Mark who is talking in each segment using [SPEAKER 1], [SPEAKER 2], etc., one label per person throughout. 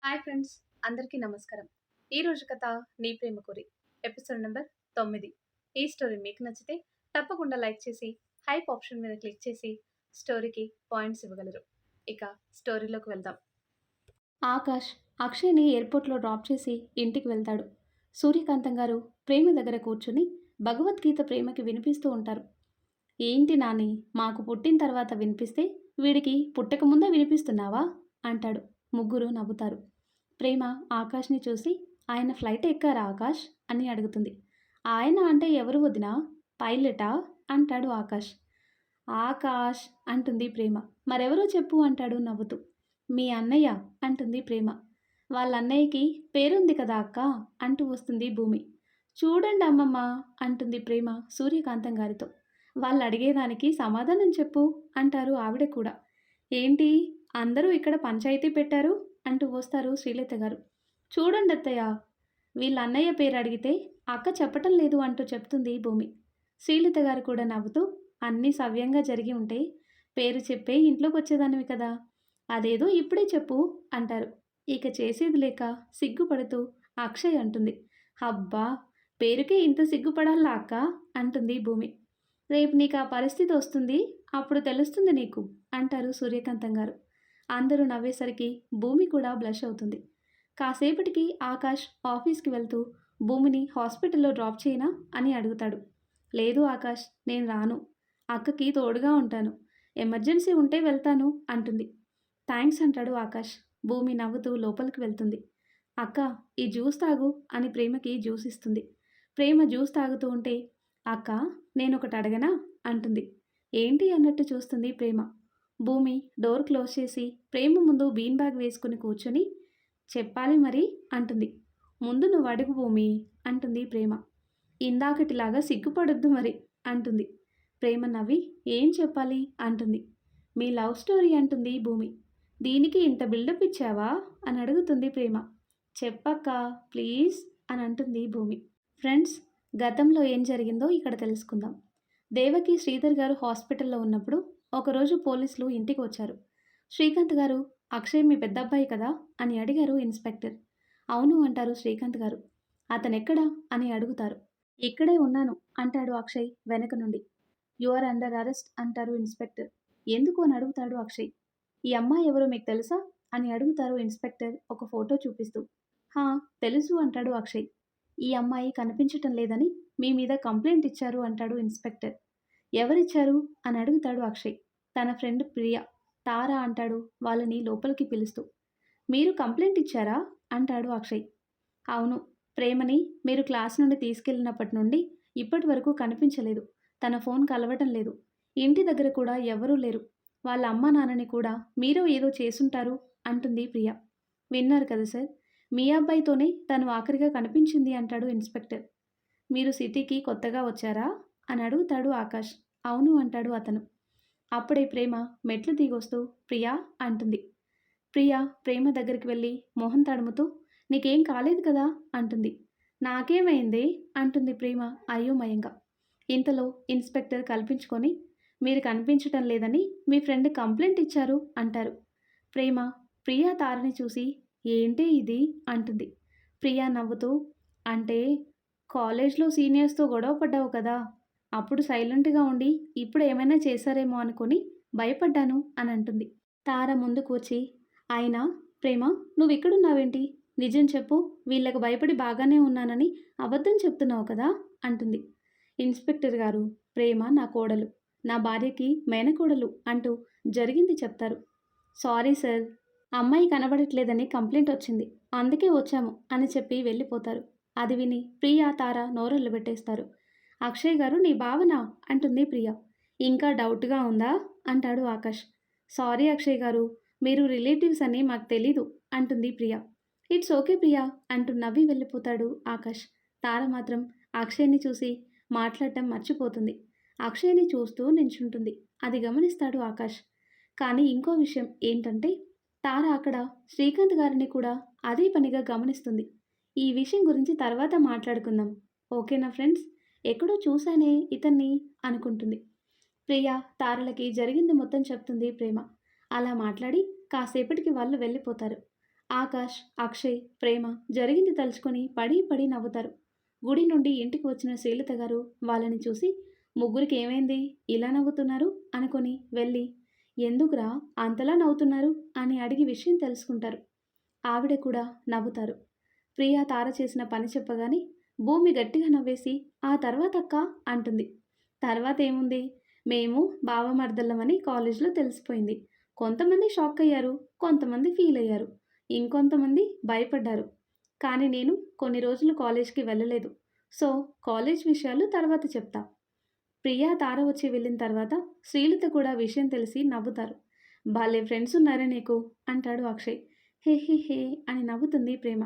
[SPEAKER 1] Hi friends, అందరికీ నమస్కారం. ఈరోజు కథ నీ ప్రేమ కోరి ఎపిసోడ్ నెంబర్ 9. ఈ స్టోరీ మీకు నచ్చితే తప్పకుండా లైక్ చేసి హైప్ ఆప్షన్ మీద క్లిక్ చేసి స్టోరీకి పాయింట్స్ ఇవ్వగలరు. ఇక స్టోరీలోకి వెళ్దాం.
[SPEAKER 2] ఆకాష్ అక్షయ్ని ఎయిర్పోర్ట్లో డ్రాప్ చేసి ఇంటికి వెళ్తాడు. సూర్యకాంతం గారు ప్రేమ దగ్గర కూర్చుని భగవద్గీత ప్రేమకి వినిపిస్తూ ఉంటారు. ఏంటి నాని, మాకు పుట్టిన తర్వాత వినిపిస్తే వీడికి పుట్టక ముందే వినిపిస్తున్నావా అంటాడు. ముగ్గురు నవ్వుతారు. ప్రేమ ఆకాష్ని చూసి ఆయన ఫ్లైట్ ఎక్కారా ఆకాష్ అని అడుగుతుంది. ఆయన అంటే ఎవరు వదినా, పైలటా అంటాడు ఆకాష్. ఆకాష్ అంటుంది ప్రేమ. మరెవరో చెప్పు అంటాడు నవ్వుతూ. మీ అన్నయ్య అంటుంది ప్రేమ. వాళ్ళ అన్నయ్యకి పేరుంది కదా అక్క అంటూ వస్తుంది భూమి. చూడండి అమ్మమ్మ అంటుంది ప్రేమ సూర్యకాంతం గారితో. వాళ్ళు అడిగేదానికి సమాధానం చెప్పు అంటారు ఆవిడ కూడా. ఏంటి అందరూ ఇక్కడ పంచాయతీ పెట్టారు అంటూ వస్తారు శ్రీలత గారు. చూడండి అత్తయ్య, వీళ్ళ అన్నయ్య పేరు అడిగితే అక్క చెప్పటం లేదు అంటూ చెప్తుంది భూమి. శ్రీలత గారు కూడా నవ్వుతూ అన్నీ సవ్యంగా జరిగి ఉంటే పేరు చెప్పే ఇంట్లోకి వచ్చేదానివి కదా, అదేదో ఇప్పుడే చెప్పు అంటారు. ఇక చేసేది లేక సిగ్గుపడుతూ అక్షయ్ అంటుంది. అబ్బా, పేరుకే ఇంత సిగ్గుపడాలా అక్క అంటుంది భూమి. రేపు నీకు ఆ పరిస్థితి వస్తుంది, అప్పుడు తెలుస్తుంది నీకు అంటారు సూర్యకాంతం గారు. అందరూ నవ్వేసరికి భూమి కూడా బ్లష్ అవుతుంది. కాసేపటికి ఆకాష్ ఆఫీస్కి వెళ్తూ భూమిని హాస్పిటల్లో డ్రాప్ చేయనా అని అడుగుతాడు. లేదు ఆకాష్, నేను రాను, అక్కకి తోడుగా ఉంటాను, ఎమర్జెన్సీ ఉంటే వెళ్తాను అంటుంది. థ్యాంక్స్ అంటాడు ఆకాష్. భూమి నవ్వుతూ లోపలికి వెళ్తుంది. అక్క, ఈ జ్యూస్ తాగు అని ప్రేమకి జ్యూస్ ఇస్తుంది. ప్రేమ జ్యూస్ తాగుతూ ఉంటే అక్క, నేనొకటి అడగనా అంటుంది. ఏంటి అన్నట్టు చూస్తుంది ప్రేమ. భూమి డోర్ క్లోజ్ చేసి ప్రేమ ముందు బీన్ బ్యాగ్ వేసుకుని కూర్చొని చెప్పాలి మరి అంటుంది. ముందు నువ్వు అడుగు భూమి అంటుంది ప్రేమ. ఇందాకటిలాగా సిగ్గుపడొద్దు మరి అంటుంది. ప్రేమ నవ్వి ఏం చెప్పాలి అంటుంది. మీ లవ్ స్టోరీ అంటుంది భూమి. దీనికి ఇంత బిల్డప్ ఇచ్చావా అని అడుగుతుంది ప్రేమ. చెప్పక్క ప్లీజ్ అని అంటుంది భూమి. ఫ్రెండ్స్, గతంలో ఏం జరిగిందో ఇక్కడ తెలుసుకుందాం. దేవకి శ్రీధర్ గారు హాస్పిటల్లో ఉన్నప్పుడు ఒకరోజు పోలీసులు ఇంటికి వచ్చారు. శ్రీకాంత్ గారు, అక్షయ్ మీ పెద్దబ్బాయి కదా అని అడిగారు ఇన్స్పెక్టర్. అవును అంటారు శ్రీకాంత్ గారు. అతనెక్కడా అని అడుగుతారు. ఇక్కడే ఉన్నాను అంటాడు అక్షయ్ వెనక నుండి. యు ఆర్ అండర్ అరెస్ట్ అంటారు ఇన్స్పెక్టర్. ఎందుకు అని అడుగుతాడు అక్షయ్. ఈ అమ్మాయి ఎవరో మీకు తెలుసా అని అడుగుతారు ఇన్స్పెక్టర్ ఒక ఫోటో చూపిస్తూ. హా, తెలుసు అంటాడు అక్షయ్. ఈ అమ్మాయి కనిపించటం లేదని మీ మీద కంప్లైంట్ ఇచ్చారు అంటాడు ఇన్స్పెక్టర్. ఎవరిచ్చారు అని అడుగుతాడు అక్షయ్. తన ఫ్రెండ్ ప్రియా, తారా అంటాడు వాళ్ళని లోపలికి పిలుస్తూ. మీరు కంప్లైంట్ ఇచ్చారా అంటాడు అక్షయ్. అవును, ప్రేమని మీరు క్లాస్ నుండి తీసుకెళ్ళినప్పటి నుండి ఇప్పటి వరకు కనిపించలేదు, తన ఫోన్ కలవటం లేదు, ఇంటి దగ్గర కూడా ఎవరూ లేరు, వాళ్ళ అమ్మ నాన్నని కూడా మీరు ఏదో చేసుంటారు అంటుంది ప్రియా. విన్నారు కదా సార్, మీ అబ్బాయితోనే తను ఆఖరిగా కనిపించింది అంటాడు ఇన్స్పెక్టర్. మీరు సిటీకి కొత్తగా వచ్చారా అని అడుగుతాడు ఆకాష్. అవును అంటాడు అతను. అప్పుడే ప్రేమ మెట్లు దిగొస్తూ ప్రియా అంటుంది. ప్రియా ప్రేమ దగ్గరికి వెళ్ళి మొహం తడుముతూ నీకేం కాలేదు కదా అంటుంది. నాకేమైంది అంటుంది ప్రేమ అయోమయంగా. ఇంతలో ఇన్స్పెక్టర్ కల్పించుకొని మీరు కనిపించటం లేదని మీ ఫ్రెండ్ కంప్లైంట్ ఇచ్చారు అంటారు. ప్రేమ ప్రియా తారని చూసి ఏంటి ఇది అంటుంది. ప్రియా నవ్వుతూ అంటే కాలేజ్లో సీనియర్స్తో గొడవ పడ్డావు కదా, అప్పుడు సైలెంట్గా ఉండి ఇప్పుడు ఏమైనా చేశారేమో అనుకొని భయపడ్డాను అని అంటుంది. తార ముందుకు వచ్చి అయినా ప్రేమ, నువ్వు ఇక్కడున్నావేంటి, నిజం చెప్పు, వీళ్ళకు భయపడి బాగానే ఉన్నానని అబద్ధం చెప్తున్నావు కదా అంటుంది. ఇన్స్పెక్టర్ గారు, ప్రేమ నా కోడలు, నా భార్యకి మేనకోడలు అంటూ జరిగింది చెప్తారు. సారీ సార్, అమ్మాయి కనబడట్లేదని కంప్లైంట్ వచ్చింది, అందుకే వచ్చాము అని చెప్పి వెళ్ళిపోతారు. అది విని ప్రియా తార నోరెళ్ళు పెట్టేస్తారు. అక్షయ్ గారు నీ భావన అంటుంది ప్రియ. ఇంకా డౌట్గా ఉందా అంటాడు ఆకాష్. సారీ అక్షయ్ గారు, మీరు రిలేటివ్స్ అని మాకు తెలీదు అంటుంది ప్రియ. ఇట్స్ ఓకే ప్రియా అంటూ నవ్వి వెళ్ళిపోతాడు ఆకాష్. తార మాత్రం అక్షయ్ని చూసి మాట్లాడటం మర్చిపోతుంది. అక్షయ్ని చూస్తూ నించుంటుంది. అది గమనిస్తాడు ఆకాష్. కానీ ఇంకో విషయం ఏంటంటే తార అక్కడ శ్రీకాంత్ గారిని కూడా అదే పనిగా గమనిస్తుంది. ఈ విషయం గురించి తర్వాత మాట్లాడుకుందాం, ఓకేనా ఫ్రెండ్స్. ఎక్కడో చూశానే ఇతన్ని అనుకుంటుంది. ప్రియ తారలకి జరిగింది మొత్తం చెప్తుంది ప్రేమ. అలా మాట్లాడి కాసేపటికి వాళ్ళు వెళ్ళిపోతారు. ఆకాష్, అక్షయ్, ప్రేమ జరిగింది తలుచుకొని పడి పడి నవ్వుతారు. గుడి నుండి ఇంటికి వచ్చిన శ్రీలత గారు వాళ్ళని చూసి ముగ్గురికి ఏమైంది ఇలా నవ్వుతున్నారు అనుకొని వెళ్ళి ఎందుకురా అంతలా నవ్వుతున్నారు అని అడిగి విషయం తెలుసుకుంటారు. ఆవిడ కూడా నవ్వుతారు. ప్రియా తార చేసిన పని చెప్పగానే భూమి గట్టిగా నవ్వేసి ఆ తర్వాత అక్క అంటుంది. తర్వాత ఏముంది, మేము బావమర్దళ్ళమని కాలేజ్లో తెలిసిపోయింది. కొంతమంది షాక్ అయ్యారు, కొంతమంది ఫీల్ అయ్యారు, ఇంకొంతమంది భయపడ్డారు. కానీ నేను కొన్ని రోజులు కాలేజ్కి వెళ్ళలేదు. సో కాలేజ్ విషయాలు తర్వాత చెప్తా. ప్రియా తార వచ్చి వెళ్ళిన తర్వాత శ్రీలత కూడా విషయం తెలిసి నవ్వుతారు. భలే ఫ్రెండ్స్ ఉన్నారే నీకు అంటాడు అక్షయ్. హే హే హే అని నవ్వుతుంది ప్రేమ.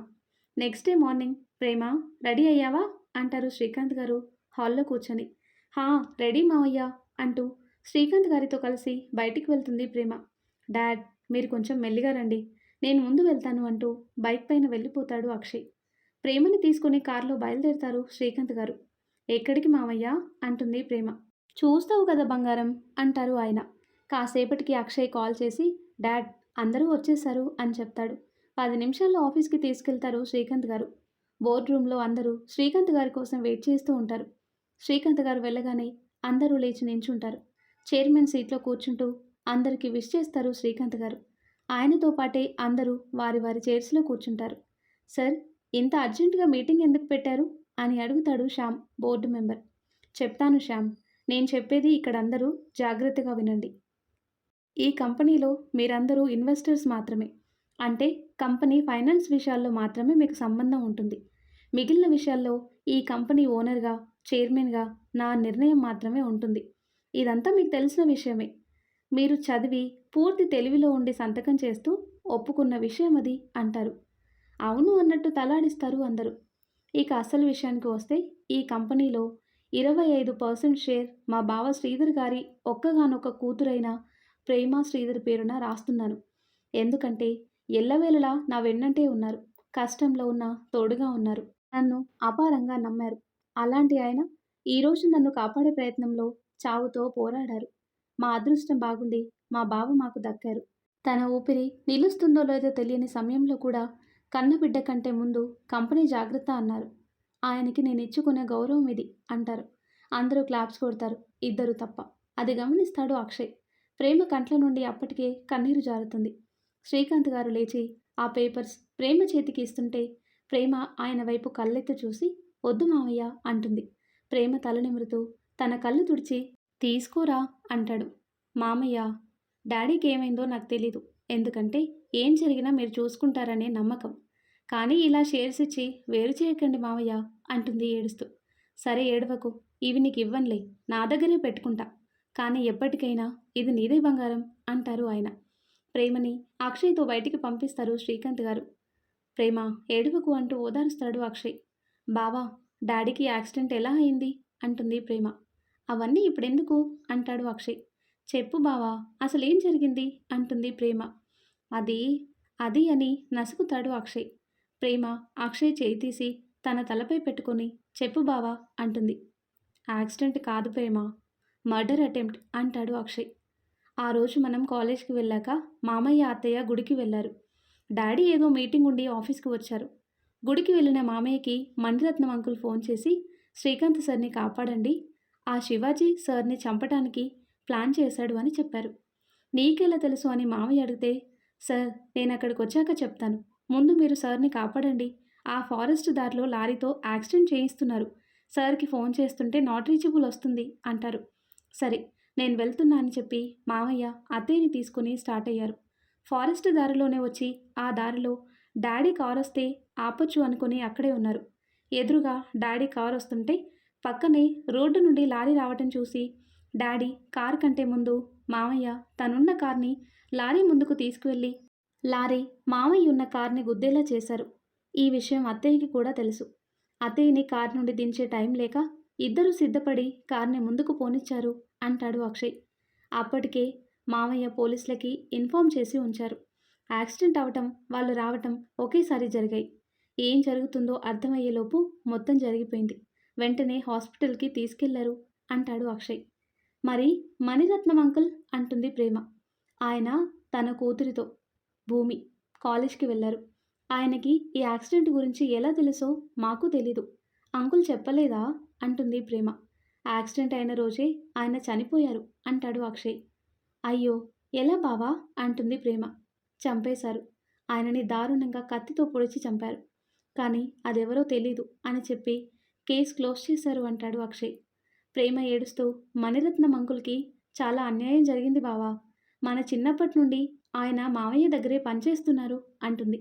[SPEAKER 2] నెక్స్ట్ డే మార్నింగ్ ప్రేమ రెడీ అయ్యావా అంటారు శ్రీకాంత్ గారు హాల్లో కూర్చొని. హా రెడీ మావయ్య అంటూ శ్రీకాంత్ గారితో కలిసి బయటికి వెళ్తుంది ప్రేమ. డాడ్ మీరు కొంచెం మెల్లిగా రండి, నేను ముందు వెళ్తాను అంటూ బైక్ పైన వెళ్ళిపోతాడు అక్షయ్. ప్రేమని తీసుకుని కారులో బయలుదేరుతారు శ్రీకాంత్ గారు. ఎక్కడికి మావయ్య అంటుంది ప్రేమ. చూస్తావు కదా బంగారం అంటారు ఆయన. కాసేపటికి అక్షయ్ కాల్ చేసి డాడ్ అందరూ వచ్చేశారు అని చెప్తాడు. 10 నిమిషాల్లో ఆఫీస్కి తీసుకెళ్తారు శ్రీకాంత్ గారు. బోర్డ్ రూమ్లో అందరూ శ్రీకాంత్ గారి కోసం వెయిట్ చేస్తూ ఉంటారు. శ్రీకాంత్ గారు వెళ్ళగానే అందరూ లేచి నించుంటారు. చైర్మన్ సీట్లో కూర్చుంటూ అందరికీ విష్ చేస్తారు శ్రీకాంత్ గారు. ఆయనతో పాటే అందరూ వారి వారి చైర్స్లో కూర్చుంటారు. సార్ ఇంత అర్జెంటుగా మీటింగ్ ఎందుకు పెట్టారు అని అడుగుతాడు శ్యామ్ బోర్డు మెంబర్. చెప్తాను శ్యామ్, నేను చెప్పేది ఇక్కడ అందరూ జాగ్రత్తగా వినండి. ఈ కంపెనీలో మీరందరూ ఇన్వెస్టర్స్ మాత్రమే. అంటే కంపెనీ ఫైనాన్స్ విషయాల్లో మాత్రమే మీకు సంబంధం ఉంటుంది. మిగిలిన విషయాల్లో ఈ కంపెనీ ఓనర్గా, చైర్మన్గా నా నిర్ణయం మాత్రమే ఉంటుంది. ఇదంతా మీకు తెలిసిన విషయమే. మీరు చదివి పూర్తి తెలివిలో ఉండి సంతకం చేస్తూ ఒప్పుకున్న విషయం అది అంటారు. అవును అన్నట్టు తలాడిస్తారు అందరూ. ఇక అసలు విషయానికి వస్తే ఈ కంపెనీలో 25% షేర్ మా బావ శ్రీధర్ గారి ఒక్కగానొక్క కూతురైన ప్రేమ శ్రీధర్ పేరున రాస్తున్నాను. ఎందుకంటే ఎల్లవేళలా నా వెన్నంటే ఉన్నారు. కష్టంలో ఉన్న తోడుగా ఉన్నారు. నన్ను అపారంగా నమ్మారు. అలాంటి ఆయన ఈరోజు నన్ను కాపాడే ప్రయత్నంలో చావుతో పోరాడారు. మా అదృష్టం బాగుండి మా బావ మాకు దక్కారు. తన ఊపిరి నిలుస్తుందో లేదో తెలియని సమయంలో కూడా కన్నబిడ్డ కంటే ముందు కంపెనీ జాగ్రత్త అన్నారు. ఆయనకి నేను ఇచ్చుకునే గౌరవం ఇది అంటారు. అందరూ క్లాప్స్ కొడతారు, ఇద్దరు తప్ప. అది గమనిస్తాడు అక్షయ్. ప్రేమ కంట్ల నుండి అప్పటికే కన్నీరు జారుతుంది. శ్రీకాంత్ గారు లేచి ఆ పేపర్స్ ప్రేమ చేతికి ఇస్తుంటే ప్రేమ ఆయన వైపు కళ్ళెత్తు చూసి వద్దు మావయ్య అంటుంది. ప్రేమ తల నిమురుతూ తన కళ్ళు తుడిచి తీసుకోరా అంటాడు. మామయ్య డాడీకి ఏమైందో నాకు తెలీదు, ఎందుకంటే ఏం జరిగినా మీరు చూసుకుంటారనే నమ్మకం. కానీ ఇలా షేర్స్ ఇచ్చి వేరు చేయకండి మావయ్య అంటుంది ఏడుస్తూ. సరే ఏడవకు, ఇవి నీకు ఇవ్వనులే, నా దగ్గరే పెట్టుకుంటా. కానీ ఎప్పటికైనా ఇది నీదే బంగారం అంటారు ఆయన. ప్రేమని అక్షయ్తో బయటికి పంపిస్తారు శ్రీకాంత్ గారు. ప్రేమ ఏడవకు అంటూ ఓదారుస్తాడు అక్షయ్. బావా డాడీకి యాక్సిడెంట్ ఎలా అయింది అంటుంది ప్రేమ. అవన్నీ ఇప్పుడెందుకు అంటాడు అక్షయ్. చెప్పు బావా అసలేం జరిగింది అంటుంది ప్రేమ. అది అది అని నసుకుతాడు అక్షయ్. ప్రేమ అక్షయ్ చేయి తీసి తన తలపై పెట్టుకొని చెప్పు బావా అంటుంది. యాక్సిడెంట్ కాదు ప్రేమ, మర్డర్ అటెంప్ట్ అంటాడు అక్షయ్. ఆ రోజు మనం కాలేజ్కి వెళ్ళాక మామయ్య అత్తయ్య గుడికి వెళ్ళారు. డాడీ ఏదో మీటింగ్ ఉండి ఆఫీస్కి వచ్చారు. గుడికి వెళ్ళిన మామయ్యకి మణిరత్నం అంకుల్ ఫోన్ చేసి శ్రీకాంత్ సార్ని కాపాడండి, ఆ శివాజీ సార్ని చంపడానికి ప్లాన్ చేశాడు అని చెప్పారు. నీకెలా తెలుసు అని మామయ్య అడిగితే, సార్ నేను అక్కడికి వచ్చాక చెప్తాను, ముందు మీరు సార్ని కాపాడండి, ఆ ఫారెస్ట్ దారిలో లారీతో యాక్సిడెంట్ చేయిస్తున్నారు, సార్కి ఫోన్ చేస్తుంటే నాట్ రీచబుల్ వస్తుంది అంటారు. సరే నేను వెళ్తున్నా అని చెప్పి మామయ్య అత్తయ్యని తీసుకుని స్టార్ట్ అయ్యారు. ఫారెస్ట్ దారిలోనే వచ్చి ఆ దారిలో డాడీ కార్ వస్తే ఆపొచ్చు అనుకుని అక్కడే ఉన్నారు. ఎదురుగా డాడీ కార్ వస్తుంటే పక్కనే రోడ్డు నుండి లారీ రావటం చూసి డాడీ కార్ కంటే ముందు మామయ్య తనున్న కార్ని లారీ ముందుకు తీసుకువెళ్ళి లారీ మామయ్య ఉన్న కార్ని గుద్దేలా చేశారు. ఈ విషయం అత్తయ్యకి కూడా తెలుసు. అత్తయ్యని కార్ నుండి దించే టైం లేక ఇద్దరు సిద్ధపడి కార్ని ముందుకు పోనిచ్చారు అంటాడు అక్షయ్. అప్పటికే మామయ్య పోలీసులకి ఇన్ఫామ్ చేసి ఉంచారు. యాక్సిడెంట్ అవటం వాళ్ళు రావటం ఒకేసారి జరిగాయి. ఏం జరుగుతుందో అర్థమయ్యేలోపు మొత్తం జరిగిపోయింది. వెంటనే హాస్పిటల్కి తీసుకెళ్లారు అంటాడు అక్షయ్. మరి మణిరత్నం అంకుల్ అంటుంది ప్రేమ. ఆయన తన కూతురితో భూమి కాలేజ్కి వెళ్ళారు. ఆయనకి ఈ యాక్సిడెంట్ గురించి ఎలా తెలుసో మాకు తెలీదు. అంకుల్ చెప్పలేదా? అంటుంది ప్రేమ. యాక్సిడెంట్ అయిన రోజే ఆయన చనిపోయారు అంటాడు అక్షయ్. అయ్యో! ఎలా బావా? అంటుంది ప్రేమ. చంపేశారు. ఆయనని దారుణంగా కత్తితో పొడిచి చంపారు. కానీ అదెవరో తెలీదు అని చెప్పి కేస్ క్లోజ్ చేశారు అంటాడు అక్షయ్. ప్రేమ ఏడుస్తూ మణిరత్నం అంకుల్‌కి చాలా అన్యాయం జరిగింది బావా. మన చిన్నప్పటి నుండి ఆయన మావయ్య దగ్గరే పనిచేస్తున్నారు అంటుంది.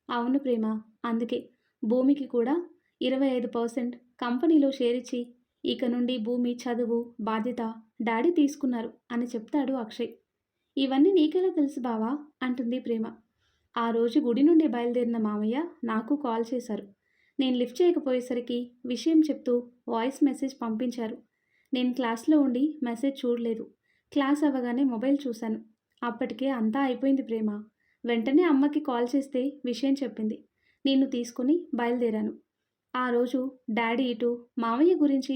[SPEAKER 2] అవును ప్రేమ. అందుకే భూమికి కూడా 25% కంపెనీలో షేర్ ఇచ్చి ఇక నుండి భూమి చదువు, బాధ్యత డాడీ తీసుకున్నారు అని చెప్తాడు అక్షయ్. ఇవన్నీ నీకెలా తెలుసు బావా? అంటుంది ప్రేమ. ఆ రోజు గుడి నుండి బయలుదేరిన మామయ్య నాకు కాల్ చేశారు. నేను లిఫ్ట్ చేయకపోయేసరికి విషయం చెప్తూ వాయిస్ మెసేజ్ పంపించారు. నేను క్లాస్లో ఉండి మెసేజ్ చూడలేదు. క్లాస్ అవ్వగానే మొబైల్ చూశాను. అప్పటికే అంతా అయిపోయింది ప్రేమ. వెంటనే అమ్మకి కాల్ చేస్తే విషయం చెప్పింది. నిన్ను తీసుకుని బయలుదేరాను. ఆ రోజు డాడీ ఇటు మామయ్య గురించి,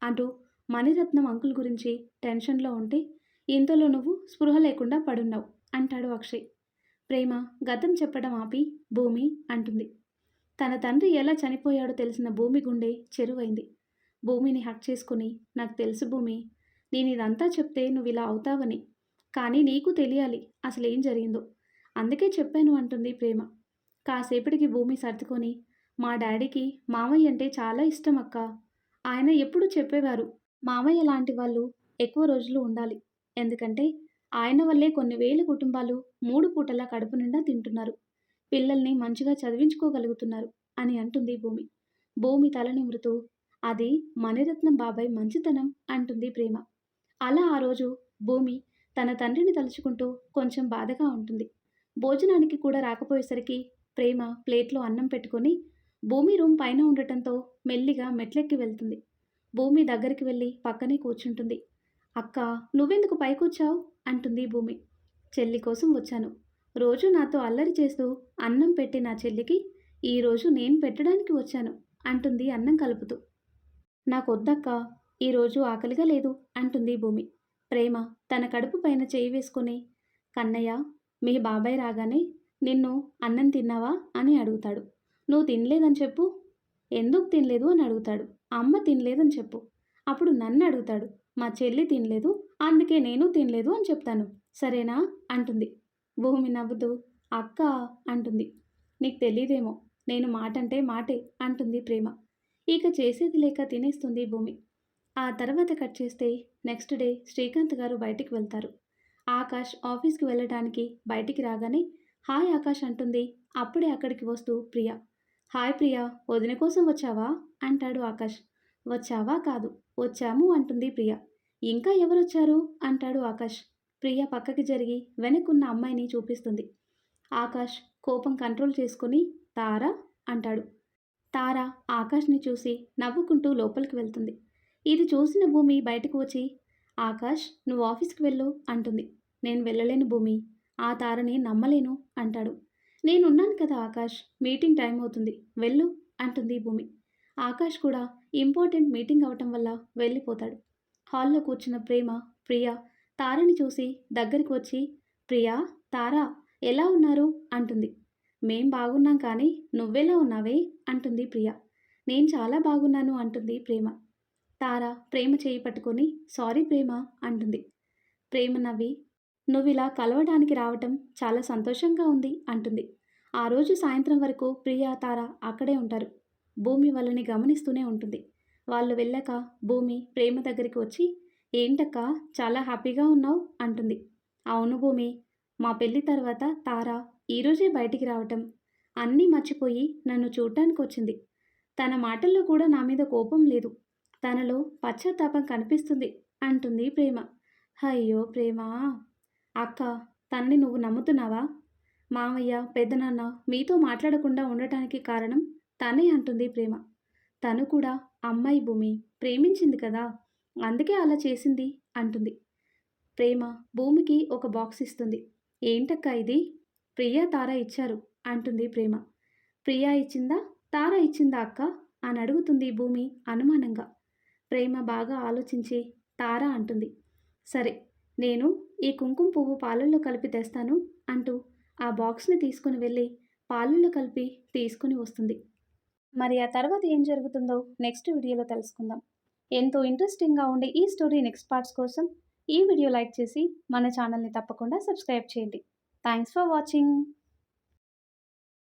[SPEAKER 2] అటు మణిరత్నం అంకుల్ గురించి టెన్షన్లో ఉంటే ఇంతలో నువ్వు స్పృహ లేకుండా పడున్నావు అంటాడు అక్షయ్. ప్రేమ గతం చెప్పడం ఆపి భూమి అంటుంది. తన తండ్రి ఎలా చనిపోయాడో తెలిసిన భూమి గుండె చెరువైంది. భూమిని హక్ చేసుకుని, నాకు తెలుసు భూమి, నేను ఇదంతా చెప్తే నువ్వు ఇలా అవుతావని. కానీ నీకు తెలియాలి అసలేం జరిగిందో. అందుకే చెప్పాను అంటుంది ప్రేమ. కాసేపటికి భూమి సర్దుకొని, మా డాడీకి మామయ్య అంటే చాలా ఇష్టం అక్క. ఆయన ఎప్పుడూ చెప్పేవారు, మామయ్య లాంటి వాళ్ళు ఎక్కువ రోజులు ఉండాలి. ఎందుకంటే ఆయన వల్లే కొన్ని వేల కుటుంబాలు 3 పూటలా కడుపు నిండా తింటున్నారు. పిల్లల్ని మంచిగా చదివించుకోగలుగుతున్నారు అని అంటుంది భూమి. భూమి తల నిమురుతూ, అది మణిరత్నం బాబాయ్ మంచితనం అంటుంది ప్రేమ. అలా ఆ రోజు భూమి తన తండ్రిని తలుచుకుంటూ కొంచెం బాధగా ఉంటుంది. భోజనానికి కూడా రాకపోయేసరికి ప్రేమ ప్లేట్లో అన్నం పెట్టుకొని భూమి రూమ్ పైన ఉండటంతో మెల్లిగా మెట్లెక్కి వెళ్తుంది. భూమి దగ్గరికి వెళ్ళి పక్కనే కూర్చుంటుంది. అక్క, నువ్వెందుకు పైకొచ్చావు? అంటుంది భూమి. చెల్లి కోసం వచ్చాను. రోజు నాతో అల్లరి చేస్తూ అన్నం పెట్టి నా చెల్లికి ఈరోజు నేను పెట్టడానికి వచ్చాను అంటుంది అన్నం కలుపుతూ. నాకొద్దక్క, ఈరోజు ఆకలిగా లేదు అంటుంది భూమి. ప్రేమ తన కడుపు పైన చేయి వేసుకుని, కన్నయ్య, మీ బాబాయ్ రాగానే నిన్ను అన్నం తిన్నావా అని అడుగుతాడు. నువ్వు తినలేదని చెప్పు. ఎందుకు తినలేదు అని అడుగుతాడు. అమ్మ తినలేదని చెప్పు. అప్పుడు నన్ను అడుగుతాడు. మా చెల్లి తినలేదు, అందుకే నేను తినలేదు అని చెప్తాను. సరేనా అంటుంది. భూమి నవ్వుతూ అక్క అంటుంది. నీకు తెలీదేమో, నేను మాటంటే మాటే అంటుంది ప్రేమ. ఇక చేసేది లేక తినేస్తుంది భూమి. ఆ తర్వాత కట్ చేస్తే నెక్స్ట్ డే శ్రీకాంత్ గారు బయటికి వెళ్తారు. ఆకాష్ ఆఫీస్కి వెళ్ళడానికి బయటికి రాగానే హాయ్ ఆకాష్ అంటుంది. అప్పుడే అక్కడికి వస్తూ ప్రియ. హాయ్ ప్రియా, వదిన కోసం వచ్చావా అంటాడు ఆకాష్. వచ్చావా కాదు, వచ్చాము అంటుంది ప్రియ. ఇంకా ఎవరొచ్చారు అంటాడు ఆకాష్. ప్రియ పక్కకి జరిగి వెనక్కున్న అమ్మాయిని చూపిస్తుంది. ఆకాష్ కోపం కంట్రోల్ చేసుకుని తారా అంటాడు. తార ఆకాష్ని చూసి నవ్వుకుంటూ లోపలికి వెళ్తుంది. ఇది చూసిన భూమి బయటకు వచ్చి, ఆకాష్ నువ్వు ఆఫీస్కి వెళ్ళు అంటుంది. నేను వెళ్ళలేను భూమి, ఆ తారని నమ్మలేను అంటాడు. నేనున్నాను కదా ఆకాష్, మీటింగ్ టైం అవుతుంది, వెళ్ళు అంటుంది భూమి. ఆకాష్ కూడా ఇంపార్టెంట్ మీటింగ్ అవటం వల్ల వెళ్ళిపోతాడు. హాల్లో కూర్చున్న ప్రేమ ప్రియ తారని చూసి దగ్గరికి వచ్చి, ప్రియా, తారా ఎలా ఉన్నారు అంటుంది. మేం బాగున్నాం కానీ నువ్వెలా ఉన్నావే అంటుంది ప్రియ. నేను చాలా బాగున్నాను అంటుంది ప్రేమ. తార ప్రేమ చేయి పట్టుకొని సారీ ప్రేమ అంటుంది. ప్రేమ నవ్వి, నువ్విలా కలవడానికి రావటం చాలా సంతోషంగా ఉంది అంటుంది. ఆ రోజు సాయంత్రం వరకు ప్రియ తార అక్కడే ఉంటారు. భూమి వాళ్ళని గమనిస్తూనే ఉంటుంది. వాళ్ళు వెళ్ళాక భూమి ప్రేమ దగ్గరికి వచ్చి, ఏంటక్క చాలా హ్యాపీగా ఉన్నావు అంటుంది. అవును భూమి, మా పెళ్ళి తర్వాత తార ఈరోజే బయటికి రావటం, అన్నీ మర్చిపోయి నన్ను చూడటానికి వచ్చింది. తన మాటల్లో కూడా నా మీద కోపం లేదు, తనలో పశ్చాత్తాపం కనిపిస్తుంది అంటుంది ప్రేమ. అయ్యో ప్రేమ, అక్క, తనని నువ్వు నమ్ముతున్నావా? మామయ్య పెద్దనాన్న మీతో మాట్లాడకుండా ఉండటానికి కారణం తనే అంటుంది ప్రేమ. తను కూడా అమ్మాయి భూమి, ప్రేమించింది కదా, అందుకే అలా చేసింది అంటుంది. ప్రేమ భూమికి ఒక బాక్స్ ఇస్తుంది. ఏంటక్క ఇది? ప్రియా తార ఇచ్చారు అంటుంది ప్రేమ. ప్రియా ఇచ్చిందా, తార ఇచ్చిందా అక్క అని అడుగుతుంది భూమి అనుమానంగా. ప్రేమ బాగా ఆలోచించి తార అంటుంది. సరే, నేను ఈ కుంకుమ పువ్వు పాలల్లో కలిపి తెస్తాను అంటూ ఆ బాక్స్ని తీసుకుని వెళ్ళి పాలల్లో కలిపి తీసుకుని వస్తుంది.
[SPEAKER 1] మరి ఆ తర్వాత ఏం జరుగుతుందో నెక్స్ట్ వీడియోలో తెలుసుకుందాం. ఎంతో ఇంట్రెస్టింగ్గా ఉండే ఈ స్టోరీ నెక్స్ట్ పార్ట్స్ కోసం ఈ వీడియో లైక్ చేసి మన ఛానల్ని తప్పకుండా సబ్స్క్రైబ్ చేయండి. Thanks for watching.